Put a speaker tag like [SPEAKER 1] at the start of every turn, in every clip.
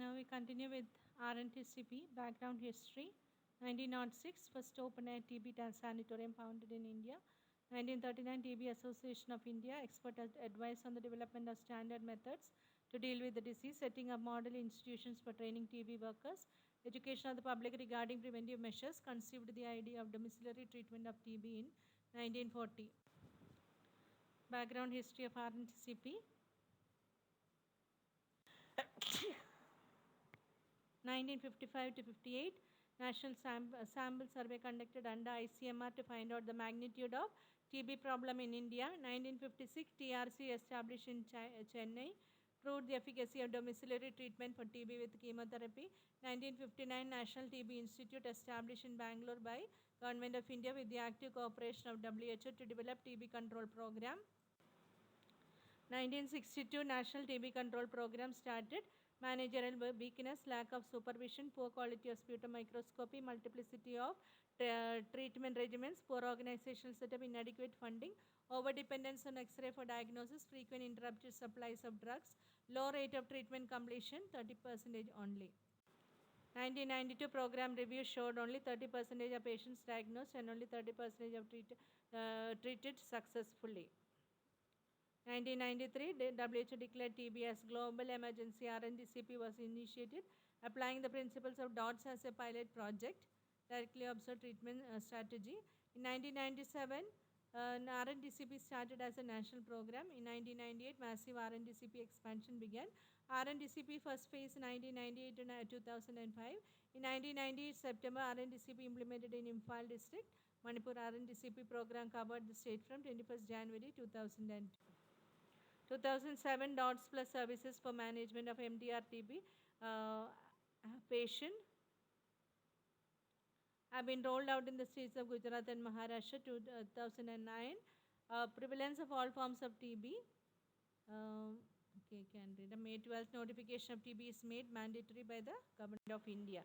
[SPEAKER 1] Now we continue with RNTCP background history. 1906 first open air TB sanatorium founded in India. 1939 TB Association of India expert advice on the development of standard methods to deal with the disease, setting up model institutions for training TB workers, education of the public regarding preventive measures, conceived the idea of domiciliary treatment of TB in 1940. Background history of RNTCP. 1955 to 58, National Sample Survey conducted under ICMR to find out the magnitude of TB problem in India. 1956, TRC established in Chennai proved the efficacy of domiciliary treatment for TB with chemotherapy. 1959, National TB Institute established in Bangalore by Government of India with the active cooperation of WHO to develop TB control program. 1962 National TB Control Program started. Managerial weakness, lack of supervision, poor quality of sputum microscopy, multiplicity of treatment regimens, poor organizational setup, inadequate funding, overdependence on X-ray for diagnosis, frequent interrupted supplies of drugs, low rate of treatment completion, 30% only. 1992 program review showed only 30% of patients diagnosed and only 30% of treated successfully. 1993, WHO declared TB as global emergency. RNTCP was initiated, applying the principles of DOTS as a pilot project, directly observed treatment strategy. In 1997, RNTCP started as a national program. In 1998, massive RNTCP expansion began. RNTCP first phase 1998 to 2005. In 1998 September, RNTCP implemented in Imphal district. Manipur RNTCP program covered the state from 21st January 2002. 2007 DOTS plus services for management of MDR TB patient have been rolled out in the states of Gujarat and Maharashtra 2009. Prevalence of all forms of TB. Can read. May 12th notification of TB is made mandatory by the Government of India.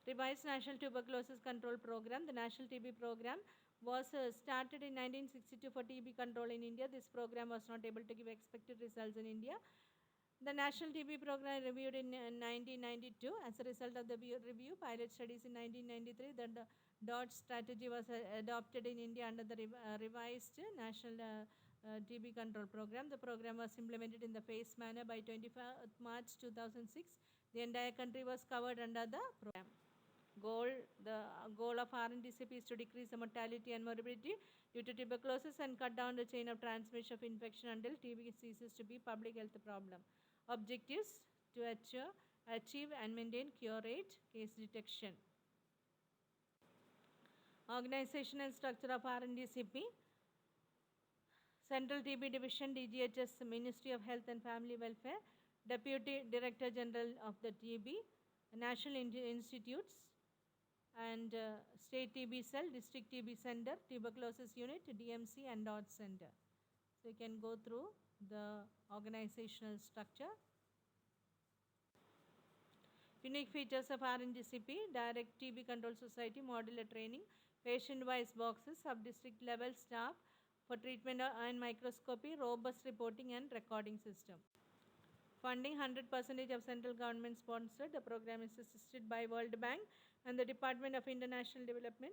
[SPEAKER 1] Revised National Tuberculosis Control Program. The National TB Program was started in 1962 for TB control in India. This program was not able to give expected results in India. The National TB program reviewed in 1992. As a result of the review, pilot studies in 1993, the DOT strategy was adopted in India under the revised National TB control program. The program was implemented in the phased manner by 25th March 2006. The entire country was covered under the program. The goal of RNTCP is to decrease the mortality and morbidity due to tuberculosis and cut down the chain of transmission of infection until TB ceases to be a public health problem. Objectives to achieve and maintain cure rate, case detection. Organization and structure of RNTCP. Central TB Division, DGHS, Ministry of Health and Family Welfare, Deputy Director General of the TB, National Institutes, and State TB Cell, District TB Center, Tuberculosis Unit, DMC, and DOT Center. So you can go through the organizational structure. Unique features of RNTCP: Direct TB Control Society, modular training, patient-wise boxes, sub-district level staff for treatment and microscopy, robust reporting and recording system. Funding 100% of central government sponsored. The program is assisted by World Bank and the Department of International Development.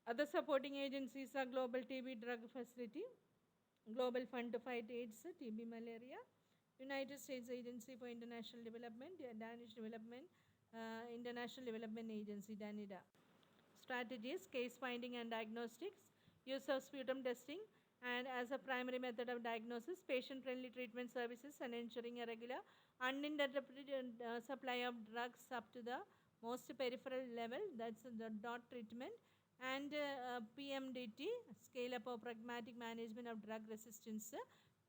[SPEAKER 1] Other supporting agencies are Global TB Drug Facility, Global Fund to Fight AIDS, TB Malaria, United States Agency for International Development, Danish Development, International Development Agency, DANIDA. Strategies: case finding and diagnostics, use of sputum testing and as a primary method of diagnosis, patient-friendly treatment services, and ensuring a regular uninterrupted supply of drugs up to the most peripheral level, that's the DOT treatment, and PMDT, scale up of pragmatic management of drug resistance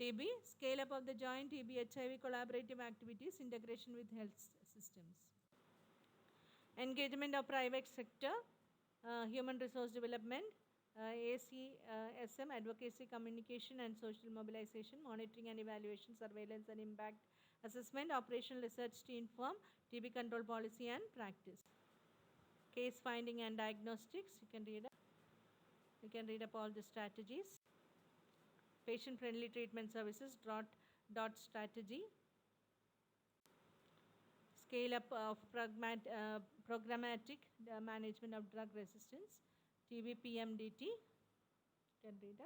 [SPEAKER 1] TB, scale up of the joint TB HIV collaborative activities, integration with health systems. Engagement of private sector, human resource development, ACSM, advocacy, communication and social mobilization, monitoring and evaluation, surveillance and impact assessment, operational research to inform TB control policy and practice. Case finding and diagnostics, you can read up all the strategies. Patient friendly treatment services, DOT strategy. scale-up of programmatic management of drug resistance, TBPMDT. Can read